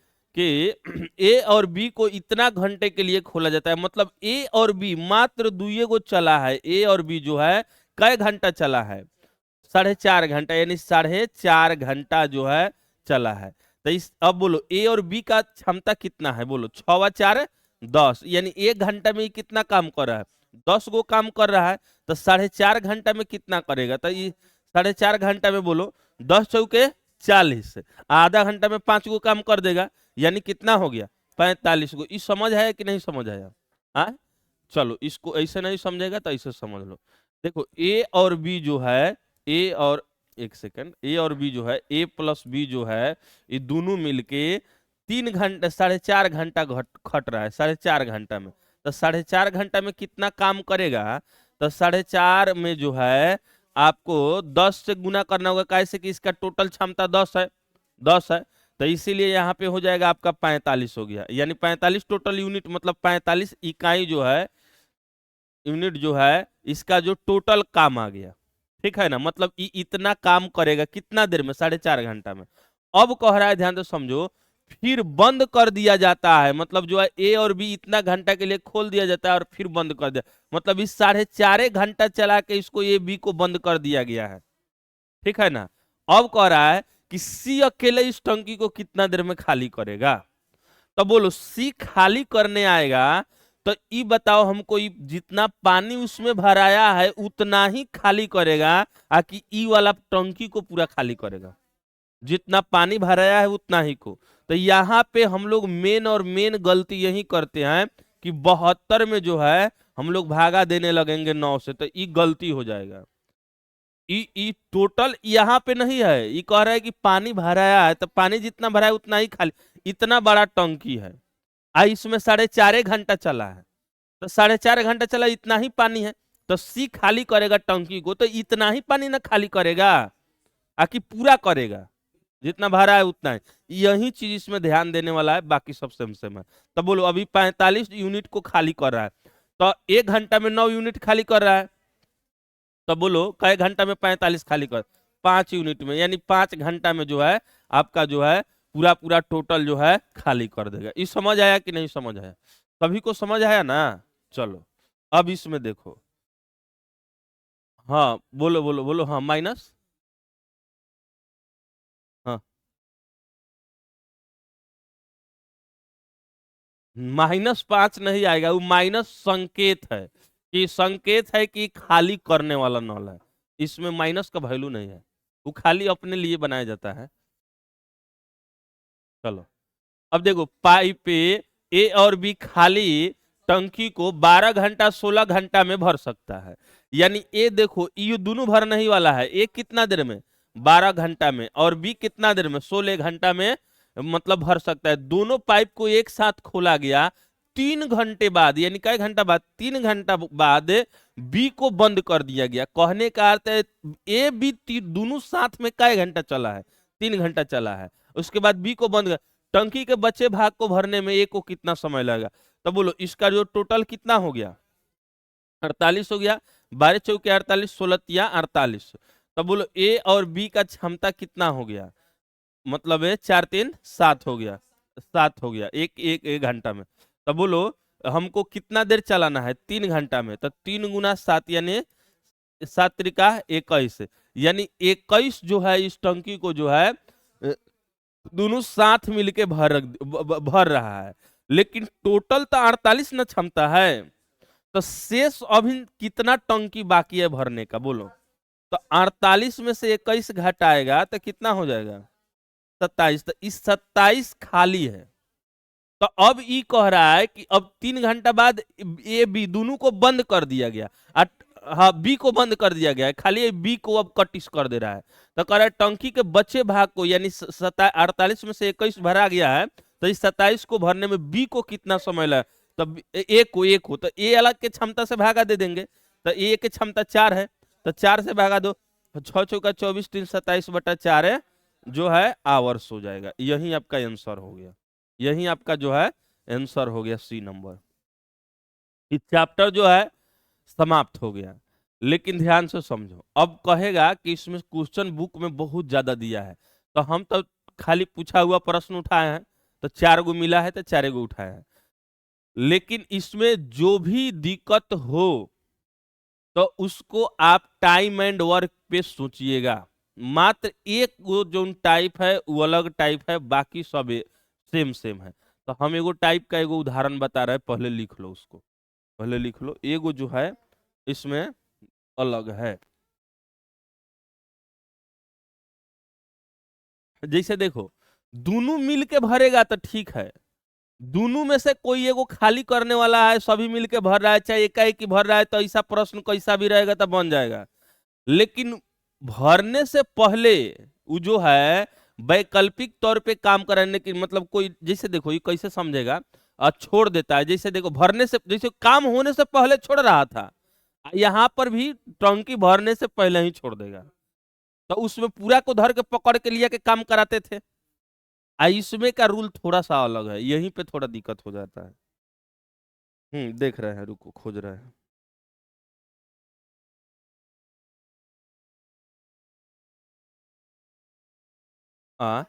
Speaker 1: ए और बी को इतना घंटे के लिए खोला जाता है, मतलब ए और बी मात्र दुए को चला है, ए और बी जो है कई घंटा चला है, 4.5 घंटा, यानी 4.5 घंटा जो है चला है। तो इस अब बोलो ए और बी का क्षमता कितना है, बोलो 6 × 4 = 10, यानी 1 घंटा में कितना काम कर रहा है, 10 गो काम कर रहा है। तो 4.5 घंटा में कितना करेगा, तो ये 4.5 घंटा में बोलो 10 चौके 40, आधा घंटा में 5 गो काम कर देगा, यानी कितना हो गया 45 गो। इस समझ आया कि नहीं समझ आया, हाँ? चलो इसको ऐसे नहीं समझेगा तो ऐसे समझ लो। देखो ए और बी जो है, ए और एक सेकंड, ए और बी जो है, ए प्लस बी जो है, ये दोनों मिलके 3 घंटे 4.5 घंटा खट रहा है, 4.5 घंटा में। तो 4.5 घंटा में कितना काम करेगा, तो 4.5 में जो है आपको 10 से गुना करना होगा, कैसे कि इसका टोटल क्षमता 10 है, 10 है, तो इसीलिए यहाँ पे हो जाएगा आपका 45 हो गया, यानी 45 टोटल यूनिट, मतलब 45 इकाई जो है, यूनिट जो है इसका जो टोटल काम आ गया, ठीक है ना। मतलब इतना काम करेगा कितना देर में, 4.5 घंटा में। अब कह रहा है ध्यान से समझो, फिर बंद कर दिया जाता है, मतलब जो है ए और बी इतना घंटा के लिए खोल दिया जाता है और फिर बंद कर दिया, मतलब इस 4.5 घंटा चला के इसको ए बी को बंद कर दिया गया है, ठीक है ना। अब कह रहा है कि सी अकेले इस टंकी को कितना देर में खाली करेगा। तो बोलो सी खाली करने आएगा तो ई बताओ हमको, ई जितना पानी उसमें भराया है उतना ही खाली करेगा, आकि ई वाला टंकी को पूरा खाली करेगा? जितना पानी भराया है उतना ही को। तो यहाँ पे हम लोग मेन और मेन गलती यही करते हैं कि 72 में जो है हम लोग भागा देने लगेंगे 9 से, तो ये गलती हो जाएगा। ई टोटल यहाँ पे नहीं है, ये कह रहा है कि पानी भराया है तो पानी जितना भरा है उतना ही खाली। इतना बड़ा टंकी है, इसमें 4.5 घंटा चला है, तो 4.5 घंटा चला, इतना ही पानी है। तो सी खाली करेगा टंकी को तो इतना ही पानी ना खाली करेगा, आकि पूरा करेगा? जितना भरा है उतना है। यही चीज इसमें ध्यान देने वाला है, बाकी सब सेम सेम है। तो बोलो अभी 45 यूनिट को खाली कर रहा है, तो 1 घंटा में 9 यूनिट खाली कर रहा है। तो बोलो कई घंटा में 45 खाली कर? 5 यूनिट में, यानी 5 घंटा में जो है आपका जो है पूरा पूरा टोटल जो है खाली कर देगा। ये समझ आया कि नहीं समझ आया? सभी को समझ आया ना? चलो अब इसमें देखो। हाँ बोलो बोलो बोलो। हाँ माइनस। हाँ -5 नहीं आएगा, वो माइनस संकेत है, कि संकेत है कि खाली करने वाला नल है। इसमें माइनस का वैल्यू नहीं है, वो खाली अपने लिए बनाया जाता है। चलो अब देखो, पाइप ए और बी खाली टंकी को 12 घंटा 16 घंटा में भर सकता है। यानी ए देखो, ये दोनों भरने ही वाला है। ए कितना देर में? 12 घंटा में। और बी कितना देर में? 16 घंटा में मतलब भर सकता है। दोनों पाइप को एक साथ खोला गया 3 घंटे बाद, यानी कई घंटा बाद? 3 घंटा बाद बी को बंद कर दिया गया। कहने का अर्थ है ए बी दोनों साथ में कई घंटा चला है? 3 घंटा चला है। उसके बाद बी को बंद। टंकी के बचे भाग को भरने में ए को कितना समय लगेगा? तो बोलो इसका जो टोटल कितना हो गया? 48 हो गया। 12 चौके 48, 16 या 48। तो बोलो ए और बी का क्षमता कितना हो गया? मतलब है 4 3 7 हो गया। 7 हो गया एक घंटा में। तो बोलो हमको कितना देर चलाना है? 3 घंटा में। तो 3 × 7 यानी 7 × 21, यानी 21 जो है इस टंकी को जो है दोनों साथ मिलके भर रहा है। लेकिन टोटल तो 48 न क्षमता है। तो शेष अभी कितना टंकी बाकी है भरने का? बोलो। तो 48 में से 21 घटाएगा तो कितना हो जाएगा? 27। तो इस 27 खाली है। तो अब ई कह रहा है कि अब 3 घंटा बाद ए बी दोनों को बंद कर दिया गया। हाँ बी को बंद कर दिया गया है, खाली बी को अब कटिस कर दे रहा है। तो कह रहा है टंकी के बचे भाग को, यानी 48 में से 21 भरा गया है, तो इस 27 को भरने में बी को कितना समय लगा? तब एक हो तो ए अलग के क्षमता से भागा दे देंगे। तो ए की क्षमता 4 है, तो 4 से भागा दो। 6 चौका 24, 3 27/4 है जो है आवर्स हो जाएगा। यही आपका आंसर हो गया। यही आपका जो है आंसर हो गया, सी नंबर। इस चैप्टर जो है समाप्त हो गया। लेकिन ध्यान से समझो, अब कहेगा कि इसमें क्वेश्चन बुक में बहुत ज्यादा दिया है, तो हम तो खाली पूछा हुआ प्रश्न उठाए हैं, तो 4 गो मिला है तो 4 गो उठाए हैं। लेकिन इसमें जो भी दिक्कत हो तो उसको आप टाइम एंड वर्क पे सोचिएगा। मात्र एक वो जो टाइप है वो अलग टाइप है, बाकी सब सेम सेम है। तो हम एगो टाइप का एगो उदाहरण बता रहे हैं, पहले लिख लो उसको। पहले लिख लो, एगो जो है इसमें अलग है। जैसे देखो, दोनों मिल के भरेगा तो ठीक है। दोनों में से कोई एगो खाली करने वाला है, सभी मिल के भर रहा है, चाहे एकाएक ही भर रहा है, तो ऐसा प्रश्न कैसा भी रहेगा तो बन जाएगा। लेकिन भरने से पहले वो जो है वैकल्पिक तौर पे काम कराने की, मतलब कोई जैसे देखो ये कैसे समझेगा, छोड़ देता है। जैसे देखो भरने से, जैसे काम होने से पहले छोड़ रहा था, यहाँ पर भी टंकी भरने से पहले ही छोड़ देगा। तो उसमें पूरा को धर के पकड़ के लिया के काम कराते थे। इसमें का रूल थोड़ा सा अलग है, यहीं पे थोड़ा दिक्कत हो जाता है। देख रहे हैं, रुको खोज रहे हैं। हाँ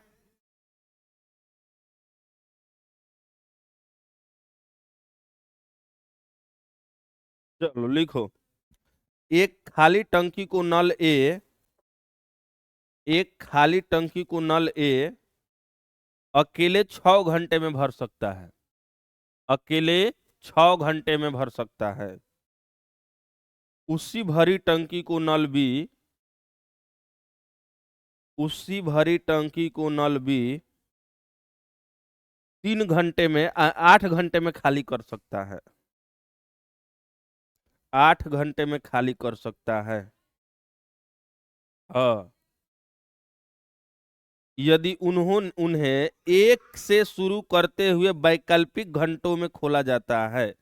Speaker 1: चलो लिखो। एक खाली टंकी को नल ए एक खाली टंकी को नल ए अकेले 6 घंटे में भर सकता है, अकेले 6 घंटे में भर सकता है। उसी भरी टंकी को नल बी, उसी भरी टंकी को नल बी 3 घंटे में 8 घंटे में खाली कर सकता है, 8 घंटे में खाली कर सकता है। हाँ, यदि उन्हें एक से शुरू करते हुए वैकल्पिक घंटों में खोला जाता है,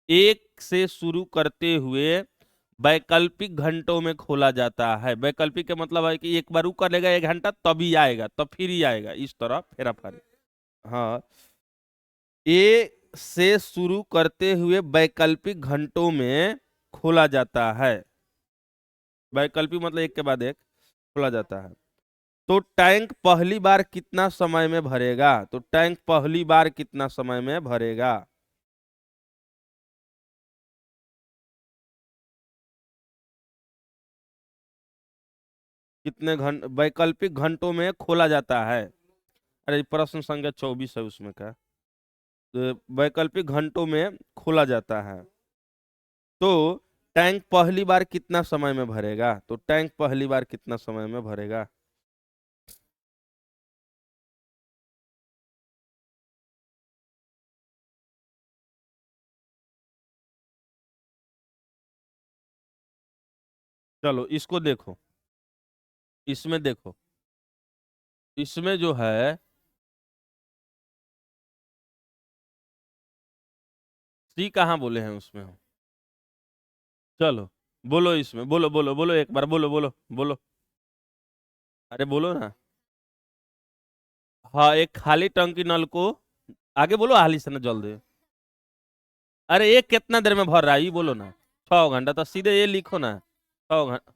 Speaker 1: एक से शुरू करते हुए वैकल्पिक घंटों में खोला जाता है। वैकल्पिक का मतलब है कि एक बार ऊ कर लेगा 1 घंटा तभी आएगा, तब फिर ही आएगा, इस तरह फेरा फेरी। हाँ, ए से शुरू करते हुए वैकल्पिक घंटों में खोला जाता है, वैकल्पिक मतलब एक के बाद एक खोला जाता है। तो टैंक पहली बार कितना समय में भरेगा? तो टैंक पहली बार कितना समय में भरेगा? कितने घंटे वैकल्पिक घंटों में खोला जाता है? अरे प्रश्न संख्या 24 है उसमें का। तो वैकल्पिक घंटों में खोला जाता है, तो टैंक पहली बार कितना समय में भरेगा? तो टैंक पहली बार कितना समय में भरेगा? चलो इसको देखो, इसमें देखो, इसमें जो है सी कहाँ बोले हैं उसमें हम? चलो बोलो, इसमें बोलो बोलो बोलो, एक बार बोलो बोलो बोलो, अरे बोलो ना। हाँ, एक खाली टंकी नल को, आगे बोलो हाली से ना जल्दी। अरे ये कितना देर में भर रहा है ये बोलो ना। 6 घंटा, तो सीधे ये लिखो ना, 6 घंटा।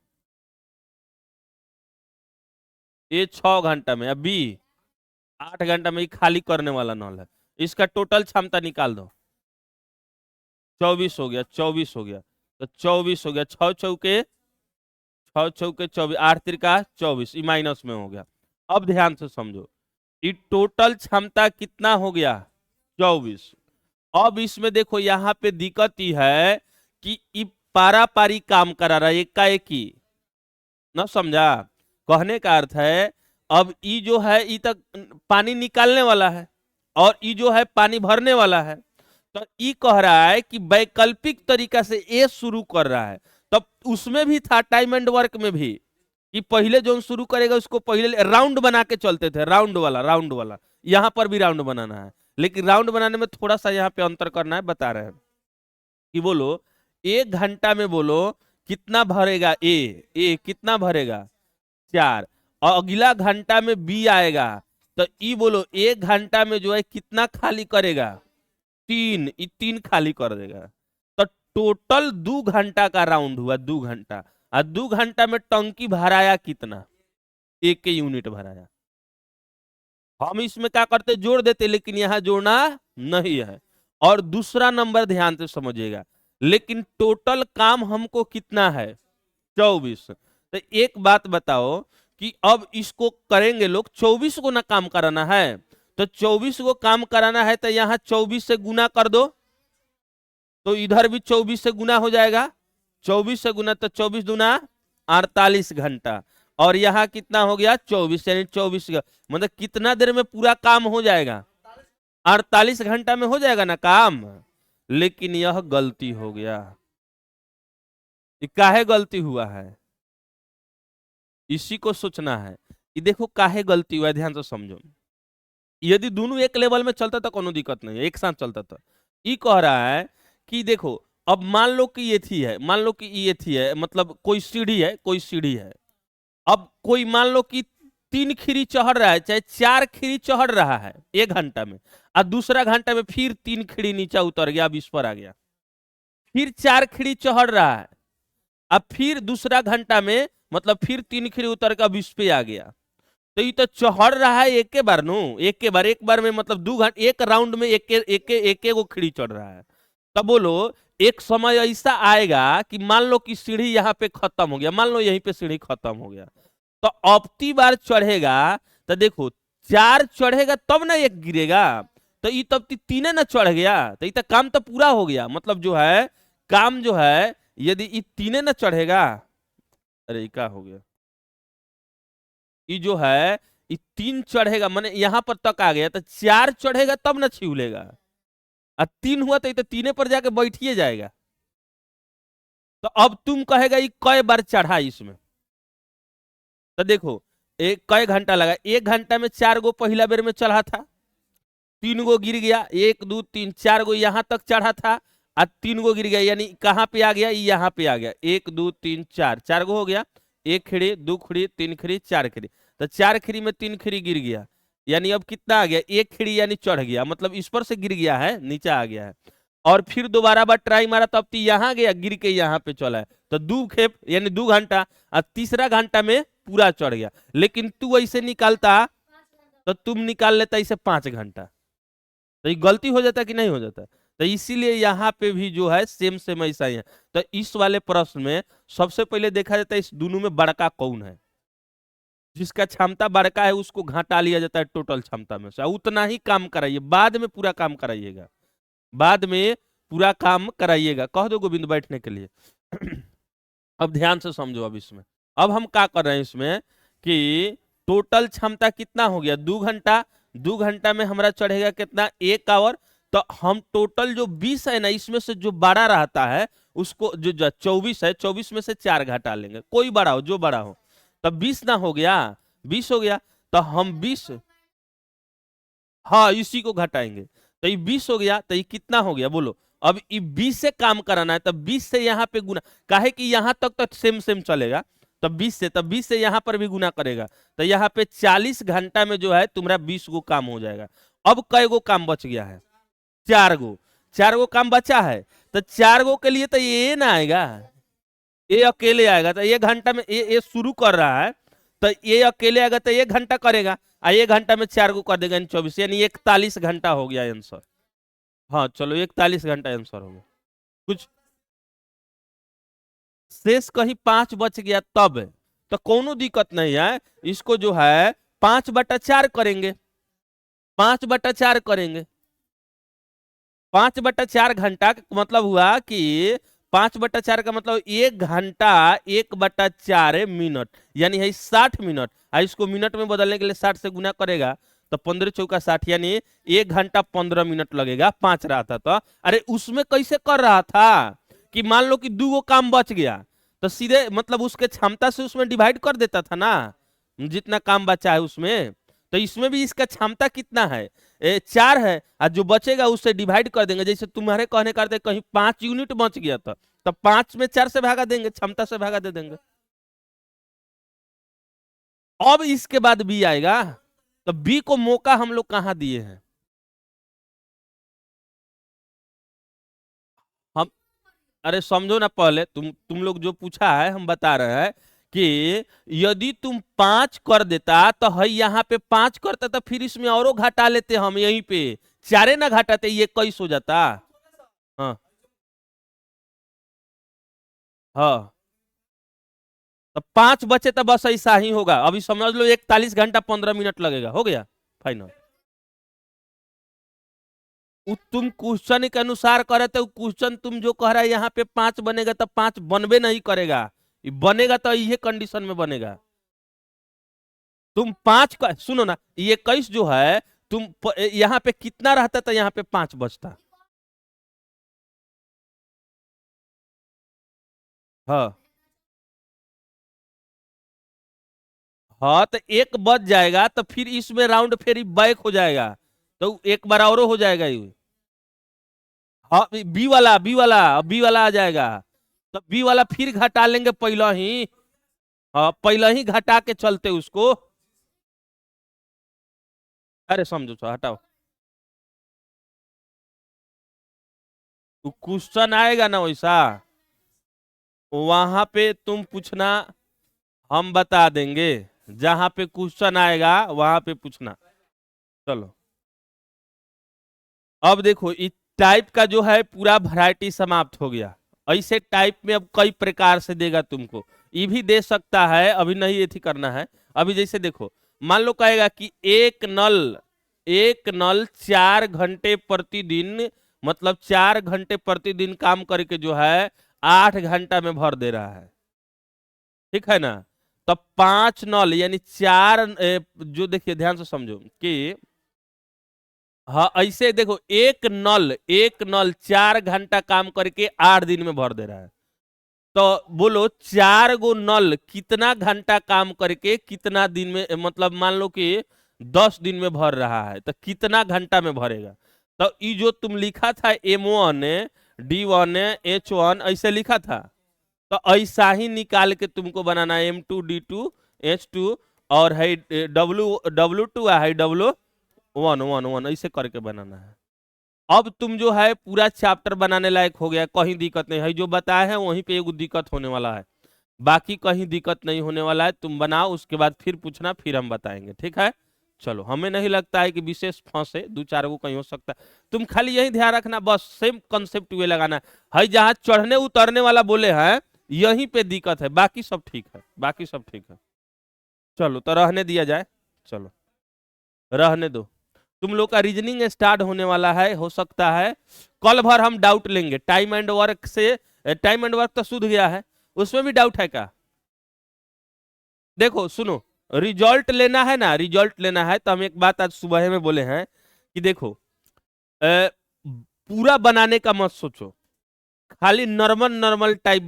Speaker 1: ये 6 घंटा में, अभी 8 घंटा में ये खाली करने वाला नल है। इसका टोटल क्षमता निकाल दो। 24 हो गया, 24 हो गया, तो 24 हो गया, 6 चौके 6 चौके 24, 8 तिरका 24, ये माइनस में हो गया। अब ध्यान से समझो, ये टोटल क्षमता कितना हो गया? 24। अब इसमें देखो यहाँ पे दिक्कत ही है कि ये पारा पारी काम करा रहा है, एकाएक ही ना, समझा? कहने का अर्थ है अब ई जो है ई तक पानी निकालने वाला है और ई जो है पानी भरने वाला है। तो ई कह रहा है कि वैकल्पिक तरीका से ए शुरू कर रहा है। तब उसमें भी था टाइम एंड वर्क में भी कि पहले जो शुरू करेगा उसको पहले राउंड बना के चलते थे, राउंड वाला राउंड वाला। यहां पर भी राउंड बनाना है, लेकिन राउंड बनाने में थोड़ा सा यहाँ पे अंतर करना है, बता रहे हैं कि बोलो 1 घंटा में बोलो कितना भरेगा ए कितना भरेगा? 4। और अगला घंटा में बी आएगा, तो ई बोलो 1 घंटा में जो है कितना खाली करेगा? 3। ई 3 खाली कर देगा। तो टोटल 2 घंटा का राउंड हुआ, 2 घंटा। और 2 घंटा में टंकी भराया कितना? 1 यूनिट भराया। हम इसमें क्या करते, जोड़ देते, लेकिन यहां जोड़ना नहीं है। और दूसरा नंबर ध्यान से समझिएगा, लेकिन टोटल काम हमको कितना है? 24। तो एक बात बताओ कि अब इसको करेंगे लोग, 24 को ना काम कराना है, तो 24 को काम कराना है तो यहां 24 से गुना कर दो, तो इधर भी 24 से गुना हो जाएगा। 24 से गुना, तो 24 दूना 48 घंटा। और यहाँ कितना हो गया? 24, यानी 24 मतलब कितना देर में पूरा काम हो जाएगा? 48 घंटा में हो जाएगा ना काम। लेकिन यह गलती हो गया। काहे गलती हुआ है, इसी को सोचना है कि देखो काहे गलती हुआ है, ध्यान से समझो। यदि दोनों एक लेवल में चलता तो कोनो दिक्कत नहीं है, एक साथ चलता था। ये कह रहा है कि देखो, अब मान लो कि ये थी है, मान लो कि ये थी है, मतलब कोई सीढ़ी है, कोई सीढ़ी है। अब कोई मान लो कि 3 खीरी चढ़ रहा है, चाहे 4 खीरी चढ़ रहा है 1 घंटा में, और दूसरा घंटा में फिर 3 खीरी नीचे उतर गया, अब इस पर आ गया, फिर 4 खीरी चढ़ रहा है, अब फिर दूसरा घंटा में मतलब फिर 3 खीरी उतर के अब इस पे आ गया। तो ये तो चढ़ रहा है एक के बार नो, एक बार में मतलब 2 घंटा, एक राउंड में एक वो खीरी चढ़ रहा है। तब बोलो एक समय ऐसा आएगा कि मान लो कि सीढ़ी यहाँ पे खत्म हो गया, मान लो यहीं पे सीढ़ी खत्म हो गया, तो अबती बार चढ़ेगा तो देखो 4 चढ़ेगा तब ना एक गिरेगा, तो ये तब तीने ना चढ़ गया, तो ये तो काम तो पूरा हो गया। मतलब जो है काम जो है यदि ये तीने ना चढ़ेगा, अरे ये क्या हो गया, ये जो है ये 3 चढ़ेगा माने यहां पर तक आ गया, तो 4 चढ़ेगा तब ना छिउलेगा, और 3 हुआ तो ये तो तीने पर जाके बैठिए जाएगा। तो अब तुम कहेगा ये कई बार चढ़ा इसमें, तो देखो एक कई घंटा लगा, 1 घंटा में 4 गो पहला बेर में चढ़ा था, 3 गो गिर गया, 1 2 3 4 गो यहां तक चढ़ा था और 3 गो गिर गया, यानी कहां पे आ गया, यहाँ पे आ गया, 1 2 3 4, 4 गो हो गया, 1 खिड़ी 2 खिड़ी 3 खिड़ी 4 खिड़ी, तो 4 खिड़ी में 3 खिड़ी गिर गया, यानी अब कितना आ गया, 1 खिड़ी यानी चढ़ गया, मतलब इस पर से गिर गया है, नीचे आ गया है। और फिर दोबारा बार ट्राई मारा तो अब यहाँ गया, गिर के यहाँ पे चला है, तो 2 खेप यानी 2 घंटा, और तीसरा घंटा में पूरा चढ़ गया। लेकिन तू ऐसे निकालता तो तुम निकाल लेता इसे 5 घंटा, तो ये गलती हो जाता कि नहीं हो जाता। तो इसीलिए यहाँ पे भी जो है सेम सेम ऐसा ही है। तो इस वाले प्रश्न में सबसे पहले देखा जाता है इस दोनों में बड़का कौन है, जिसका क्षमता बड़का है उसको घटा लिया जाता है टोटल क्षमता में से, उतना ही काम कराइए, बाद में पूरा काम कराइएगा, बाद में पूरा काम कराइएगा। कह दो गोविंद बैठने के लिए। अब ध्यान से समझो, अब इसमें अब हम क्या कर रहे हैं इसमें कि टोटल क्षमता कितना हो गया, 2 घंटा, 2 घंटा में हमारा चढ़ेगा कितना, 1 आवर। तो हम टोटल जो 20 है ना, इसमें से जो बड़ा रहता है उसको, जो 24 है, 24 में से 4 घटा लेंगे, कोई बड़ा हो जो बड़ा हो, तब 20 ना हो गया, 20 हो गया, तो हम 20, हाँ इसी को घटाएंगे, तो ये 20 हो गया, तो ये कितना हो गया बोलो। अब ये 20 से काम कराना है, तब 20 से यहाँ पे गुना, काहे कि यहाँ तक तो सेम सेम चलेगा, तब 20 से, तब 20 से यहाँ पर भी गुना करेगा, तो यहाँ पे 40 घंटा में जो है तुम्हारा 20 गो काम हो जाएगा। अब कई गो काम बच गया है, 4 गो, 4 गो काम बचा है, तो 4 गो के लिए तो ये ना आएगा, ये अकेले आएगा, तो 1 घंटा में ये शुरू कर रहा है, तो ये अकेले आएगा तो 1 घंटा करेगा, 1 घंटा में 4 को कर देगा, 24 यानी 41 घंटा हो गया आंसर। हाँ चलो 41 घंटा आंसर हो गया। कुछ शेष कहीं 5 बच गया तब, तो कोनो दिक्कत नहीं है, इसको जो है 5/4 करेंगे, 5/4 करेंगे, 5/4 घंटा का मतलब हुआ कि 5/4 का मतलब 1 घंटा 1/4 मिनट, यानी है 60 मिनट, इसको मिनट में बदलने के लिए 60 से गुना करेगा, तो 15 चौका 60, यानी 1 घंटा 15 मिनट लगेगा, 5 रहा था तो। अरे उसमें कैसे कर रहा था कि मान लो कि 2 गो काम बच गया, तो सीधे मतलब उसके क्षमता से उसमें डिवाइड कर देता था ना, जितना काम बचा है उसमें। तो इसमें भी इसका क्षमता कितना है, 4 है, और जो बचेगा उससे डिवाइड कर देंगे, जैसे तुम्हारे कहने करते कहीं 5 यूनिट बच गया था, तब 5 में 4 से भागा देंगे, क्षमता से भागा दे देंगे। अब इसके बाद बी आएगा, तो बी को मौका हम लोग कहां दिए हैं, हम, अरे समझो ना, पहले तुम लोग जो पूछा है हम बता रहे हैं कि यदि तुम 5 कर देता तो है यहाँ पे 5 करता, तो फिर इसमें औरों घटा लेते हम, यहीं पे 4 ना घटाते, ये 21 हो जाता। हाँ हाँ, तो 5 बचे तो बस ऐसा ही होगा, अभी समझ लो 41 घंटा 15 मिनट लगेगा, हो गया फाइनल। तुम क्वेश्चन के अनुसार करे तो क्वेश्चन तुम जो कह रहा है यहाँ पे 5 बनेगा, तो 5 बनबे नहीं करेगा, ये बनेगा तो ये कंडीशन में बनेगा। तुम 5 का सुनो ना, ये 21 जो है तुम यहाँ पे कितना रहता तो यहाँ पे 5 बचता। हाँ हाँ, तो एक बच जाएगा, तो फिर इसमें राउंड फिर बैक हो जाएगा, तो एक बार और हो जाएगा ये। हाँ बी वाला आ जाएगा, तो बी वाला फिर घटा लेंगे पहला ही, हाँ पहला ही घटा के चलते उसको। अरे समझो तो हटाओ, क्वेश्चन आएगा ना वैसा, वहां पे तुम पूछना, हम बता देंगे, जहां पे क्वेश्चन आएगा वहां पे पूछना। चलो अब देखो, इस टाइप का जो है पूरा वैरायटी समाप्त हो गया। ऐसे टाइप में अब कई प्रकार से देगा तुमको, ये भी दे सकता है, अभी नहीं ये थी करना है। अभी जैसे देखो, मान लो कहेगा कि एक नल 4 घंटे प्रतिदिन, मतलब 4 घंटे प्रतिदिन काम करके जो है 8 घंटा में भर दे रहा है, ठीक है ना। तो 5 नल यानी जो देखिए ध्यान से समझो कि हाँ ऐसे देखो, एक नल 4 घंटा काम करके 8 दिन में भर दे रहा है। तो बोलो 4 गो नल कितना घंटा काम करके कितना दिन में, मतलब मान लो कि 10 दिन में भर रहा है, तो कितना घंटा में भरेगा। तो ये जो तुम लिखा था M1 D1 H1 ऐसे लिखा था, तो ऐसा ही निकाल के तुमको बनाना है M2 D2 H2, और है W2 है W1 ऐसे करके बनाना है। अब तुम जो है पूरा चैप्टर बनाने लायक हो गया, कहीं दिक्कत नहीं है। जो बताया है वहीं पे एगो दिक्कत होने वाला है, बाकी कहीं दिक्कत नहीं होने वाला है। तुम बनाओ, उसके बाद फिर पूछना, फिर हम बताएंगे, ठीक है। चलो, हमें नहीं लगता है कि विशेष फंसे, 2-4 गो कहीं हो सकता है। तुम खाली यही ध्यान रखना, बस सेम कंसेप्ट वे लगाना है। जहाँ चढ़ने उतरने वाला बोले हैं यहीं पे दिक्कत है, बाकी सब ठीक है, बाकी सब ठीक है। चलो तो रहने दिया जाए, चलो रहने दो। तुम लोग का रीजनिंग स्टार्ट होने वाला है, हो सकता है कल भर हम डाउट लेंगे टाइम एंड वर्क से। टाइम एंड वर्क तो सूझ गया है, उसमें भी डाउट है क्या? देखो सुनो, रिजल्ट लेना है ना, रिजल्ट लेना है तो हम एक बात आज सुबह में बोले हैं कि देखो, पूरा बनाने का मत सोचो, खाली नॉर्मल नॉर्मल टाइप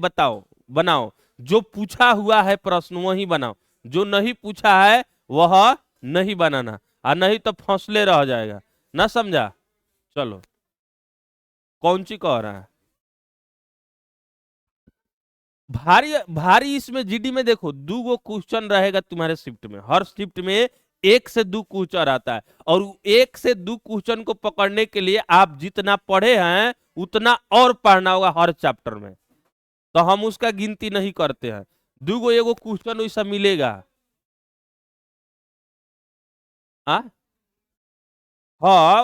Speaker 1: बनाओ। जो पूछा हुआ है प्रश्न वही बनाओ, जो नहीं पूछा है वह नहीं बनाना, और नहीं तो फौसले रह जाएगा, ना समझा। चलो, कौन सी कह रहा है भारी भारी? इसमें जीडी में देखो 2 गो क्वेश्चन रहेगा तुम्हारे शिफ्ट में, हर शिफ्ट में 1 से 2 क्वेश्चन आता है, और 1 से 2 क्वेश्चन को पकड़ने के लिए आप जितना पढ़े हैं उतना और पढ़ना होगा हर चैप्टर में। तो हम उसका गिनती नहीं करते हैं, 2 गो एगो क्वेश्चन वैसा मिलेगा। हाँ हाँ,